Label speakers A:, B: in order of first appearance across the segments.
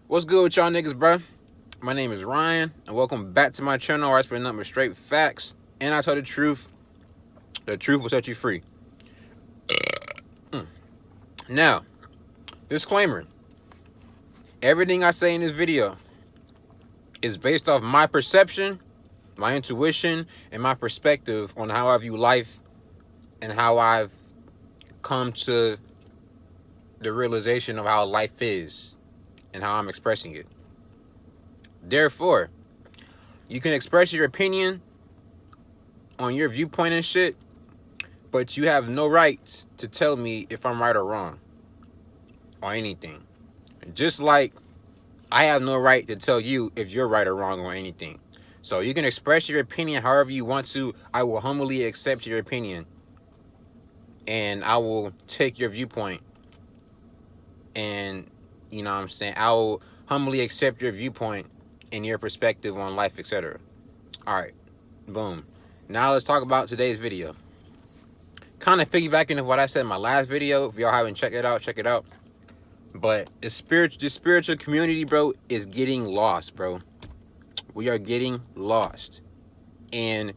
A: What's good with y'all niggas, bruh? My name is Ryan, and welcome back to my channel where I spend nothing but straight facts, and I tell the truth. The truth will set you free. Now, disclaimer. Everything I say in this video is based off my perception, my intuition, and my perspective on how I view life and how I've come to the realization of how life is and how I'm expressing it. Therefore, you can express your opinion on your viewpoint and shit, but you have no right to tell me if I'm right or wrong on anything. Just like I have no right to tell you if you're right or wrong on anything. So you can express your opinion however you want to. I will humbly accept your opinion, and I will take your viewpoint, and you know what I'm saying, I will humbly accept your viewpoint and your perspective on life, etc. All right, boom. Now let's talk about today's video. Kind of piggybacking on what I said in my last video. If y'all haven't checked it out, check it out. But the spiritual community, bro, is getting lost, bro. We are getting lost. And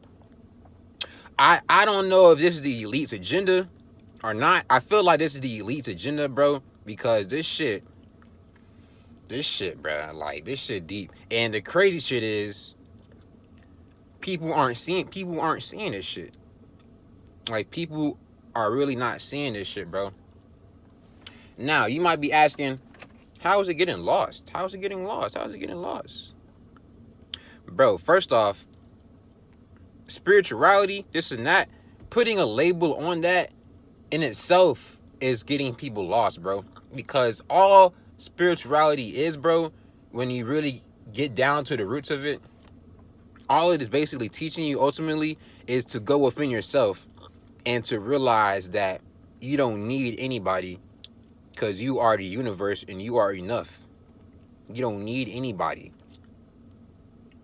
A: I don't know if this is the elite's agenda or not. I feel like this is the elite's agenda, bro, because this shit, bro, like, this shit deep. And the crazy shit is people aren't seeing this shit. Like, people are really not seeing this shit, bro. Now, you might be asking, how is it getting lost? How is it getting lost? How is it getting lost? Bro, first off, spirituality, this and that, putting a label on that in itself is getting people lost, bro. Because all spirituality is, bro, when you really get down to the roots of it, all it is basically teaching you ultimately is to go within yourself and to realize that you don't need anybody because you are the universe and you are enough. You don't need anybody.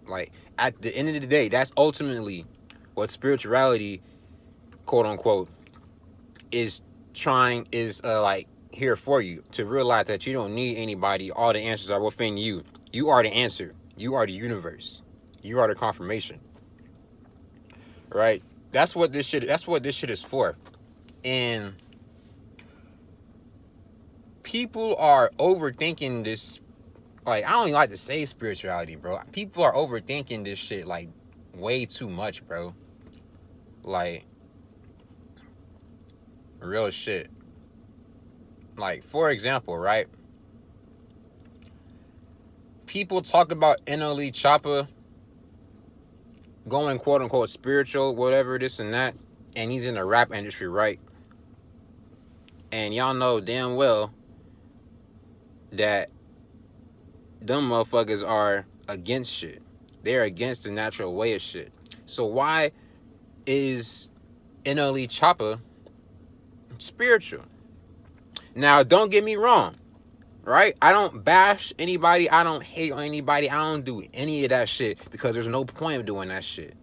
A: Like, at the end of the day, that's ultimately what spirituality, quote unquote, is like here for you, to realize that you don't need anybody. All the answers are within you. You are the answer. You are the universe. You are the confirmation. Right? That's what this shit is for. And people are overthinking this. Like, I don't even like to say spirituality, bro. People are overthinking this shit, like, way too much, bro. Like, real shit. Like, for example, right? People talk about NLE Choppa going, quote unquote, spiritual, whatever, this and that, and he's in the rap industry, right? And y'all know damn well that them motherfuckers are against shit. They're against the natural way of shit. So why is NLE Choppa spiritual? Now, don't get me wrong, right? I don't bash anybody. I don't hate on anybody. I don't do any of that shit because there's no point of doing that shit.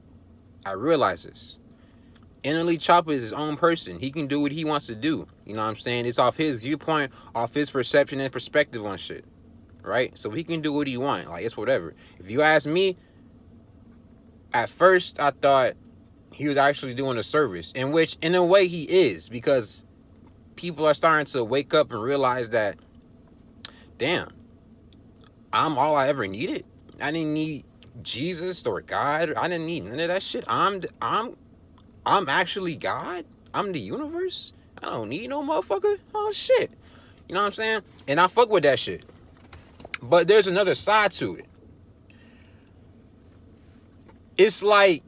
A: I realize this. NLE Choppa is his own person. He can do what he wants to do. You know what I'm saying? It's off his viewpoint, off his perception and perspective on shit, right? So he can do what he wants. Like, it's whatever. If you ask me, at first I thought he was actually doing a service, in which, in a way, he is, because people are starting to wake up and realize that, damn, I'm all I ever needed. I didn't need Jesus or God. I didn't need none of that shit. I'm actually God. I'm the universe. I don't need no motherfucker. Oh shit. You know what I'm saying? And I fuck with that shit. But there's another side to it. It's like,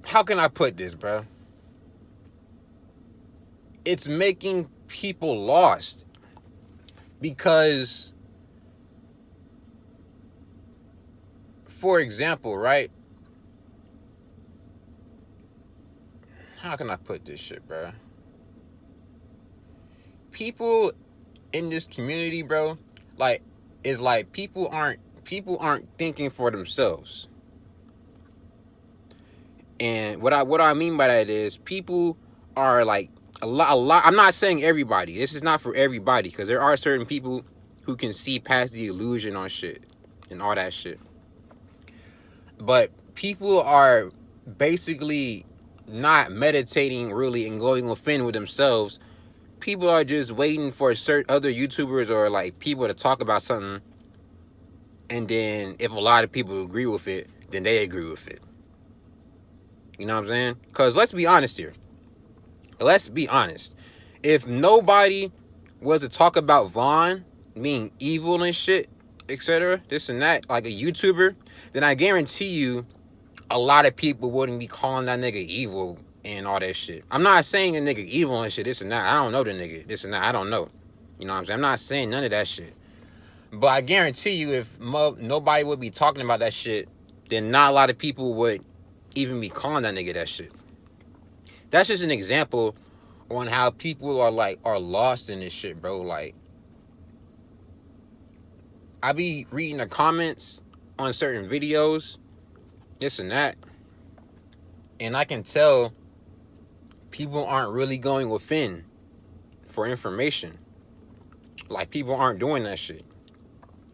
A: how can I put this, bro? It's making people lost because, for example, right? How can I put this shit, bro? People in this community, bro, like, is like people aren't thinking for themselves. And what I mean by that is people are like a lot. I'm not saying everybody. This is not for everybody, because there are certain people who can see past the illusion on shit and all that shit. But people are basically not meditating really and going within with themselves. People are just waiting for certain other YouTubers or like people to talk about something, and then if a lot of people agree with it, then they agree with it. You know what I'm saying? Because let's be honest here. Let's be honest. If nobody was to talk about Vaughn being evil and shit, etc., this and that, like a YouTuber, then I guarantee you a lot of people wouldn't be calling that nigga evil and all that shit. I'm not saying a nigga evil and shit, this and that. I don't know the nigga, this and that. I don't know. You know what I'm saying? I'm not saying none of that shit. But I guarantee you if nobody would be talking about that shit, then not a lot of people would even be calling that nigga that shit. That's just an example on how people are lost in this shit, bro. Like, I be reading the comments on certain videos, this and that, and I can tell people aren't really going within for information. Like, people aren't doing that shit.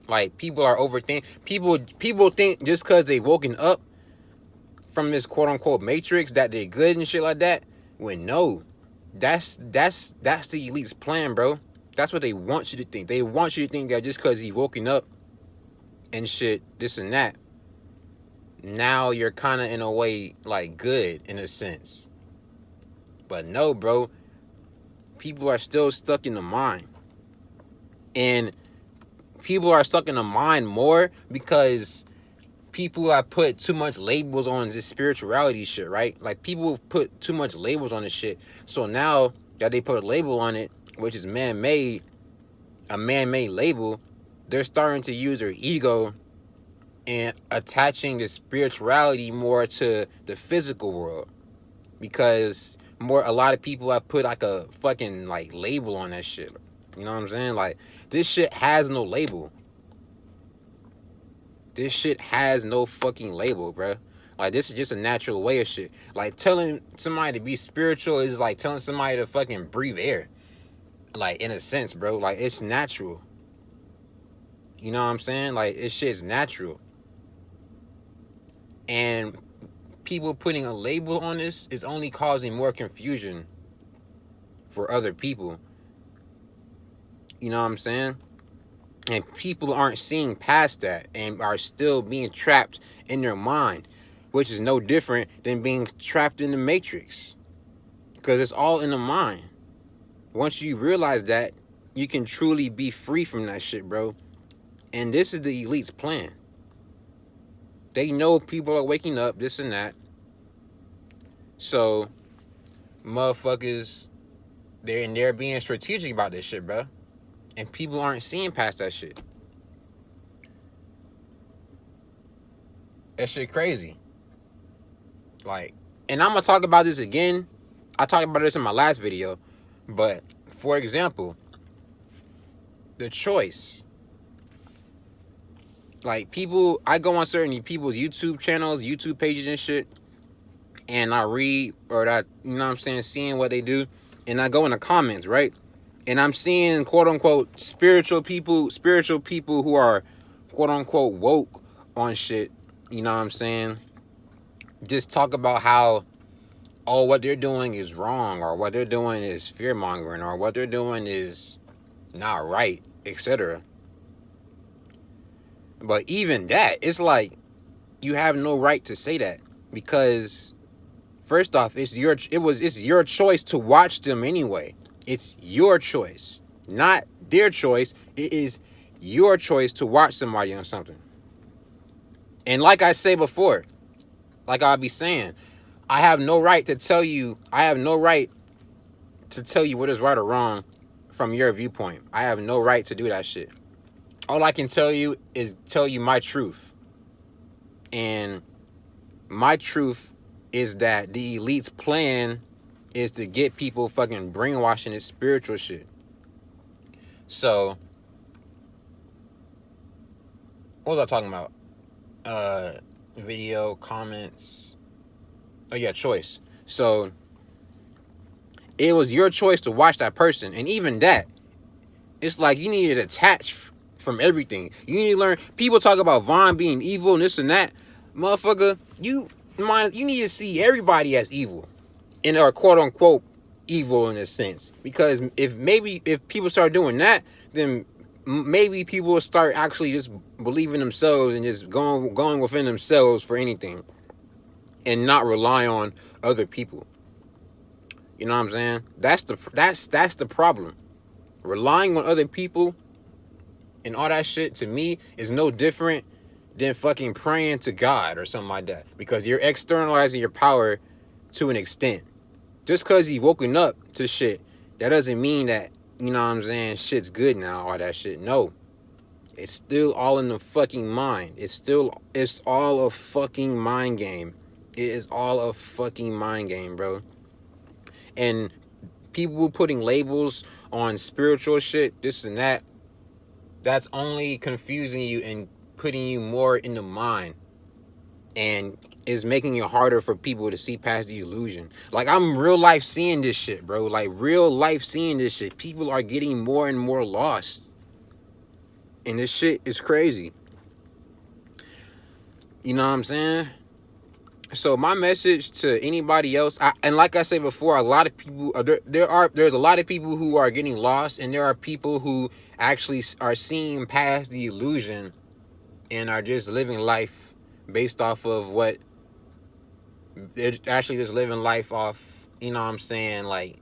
A: Like, people are overthinking. People think just because they woken up from this quote-unquote matrix that they're good and shit like that, when no, that's the elite's plan, bro. That's what they want you to think. They want you to think that just because he woken up and shit, this and that, now you're kind of in a way like good in a sense. But no, bro, people are still stuck in the mind. And people are stuck in the mind more because people have put too much labels on this spirituality shit, right? Like, people put too much labels on this shit. So now that they put a label on it, which is man-made, a man-made label, they're starting to use their ego and attaching the spirituality more to the physical world. Because a lot of people have put like a fucking like label on that shit. You know what I'm saying? Like, this shit has no label. This shit has no fucking label, bro. Like, this is just a natural way of shit. Like, telling somebody to be spiritual is like telling somebody to fucking breathe air. Like, in a sense, bro. Like, it's natural. You know what I'm saying? Like, this shit's natural. And people putting a label on this is only causing more confusion for other people. You know what I'm saying? And people aren't seeing past that and are still being trapped in their mind, which is no different than being trapped in the matrix, because it's all in the mind. Once you realize that, you can truly be free from that shit, bro. And this is the elite's plan. They know people are waking up, this and that. So, motherfuckers, they're being strategic about this shit, bro. And people aren't seeing past that shit. That shit crazy. Like, and I'm going to talk about this again. I talked about this in my last video. But, for example, the choice. Like, people, I go on certain people's YouTube channels, YouTube pages and shit. And I read, or that, you know what I'm saying, seeing what they do. And I go in the comments, right? And I'm seeing quote-unquote spiritual people who are quote-unquote woke on shit, you know what I'm saying? Just talk about how, oh, what they're doing is wrong, or what they're doing is fear-mongering, or what they're doing is not right, etc. But even that, it's like, you have no right to say that, because first off, it's your choice to watch them anyway. It's your choice, not their choice. It is your choice to watch somebody on something. And like I say before, like I'll be saying, I have no right to tell you what is right or wrong from your viewpoint. I have no right to do that shit. All I can tell you is tell you my truth. And my truth is that the elite's plan is to get people fucking brainwashing this spiritual shit. So, what was I talking about? Video, comments. Oh yeah, choice. So, it was your choice to watch that person. And even that, it's like you need to detach from everything. You need to learn. People talk about Vaughn being evil and this and that. Motherfucker, you need to see everybody as evil. And are quote unquote evil in a sense. Because if people start doing that, then maybe people will start actually just believing themselves and just going within themselves for anything. And not rely on other people. You know what I'm saying? That's the problem. Relying on other people and all that shit, to me, is no different than fucking praying to God or something like that. Because you're externalizing your power to an extent. Just because you woken up to shit, that doesn't mean that, you know what I'm saying, shit's good now, all that shit. No. It's still all in the fucking mind. It's all a fucking mind game. It is all a fucking mind game, bro. And people putting labels on spiritual shit, this and that, that's only confusing you and putting you more in the mind. And is making it harder for people to see past the illusion. Like, I'm real life seeing this shit, bro. Like, real life seeing this shit. People are getting more and more lost. And this shit is crazy. You know what I'm saying? So my message to anybody else, and like I said before, a lot of people, there's a lot of people who are getting lost, and there are people who actually are seeing past the illusion and are just living life based off of what they're actually just living life off, you know what I'm saying, like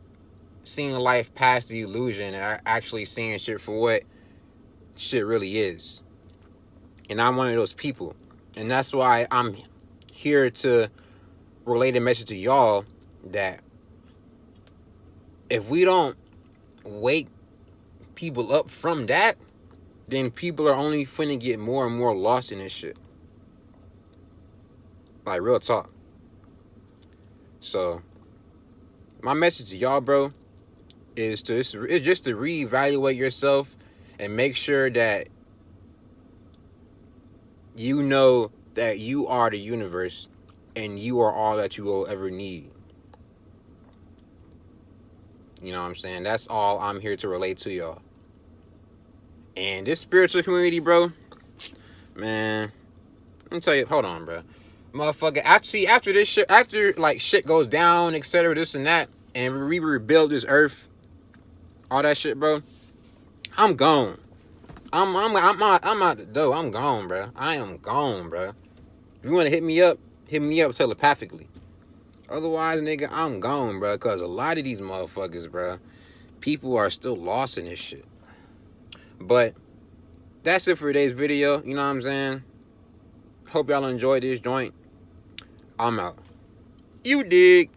A: seeing life past the illusion and actually seeing shit for what shit really is. And I'm one of those people, and that's why I'm here to relate a message to y'all that if we don't wake people up from that, then people are only finna get more and more lost in this shit. Like, real talk. So my message to y'all, bro, is just to reevaluate yourself and make sure that you know that you are the universe and you are all that you will ever need. You know what I'm saying? That's all I'm here to relate to y'all. And this spiritual community, bro, man, let me tell you, hold on, bro. Motherfucker, after this shit, after like shit goes down, etc., this and that, and we rebuild this earth, all that shit, bro, I'm gone. I'm out the door. I'm gone, bro. I am gone, bro. If you want to hit me up telepathically. Otherwise, nigga, I'm gone, bro. Because a lot of these motherfuckers, bro, people are still lost in this shit. But that's it for today's video. You know what I'm saying? Hope y'all enjoyed this joint. I'm out. You dig?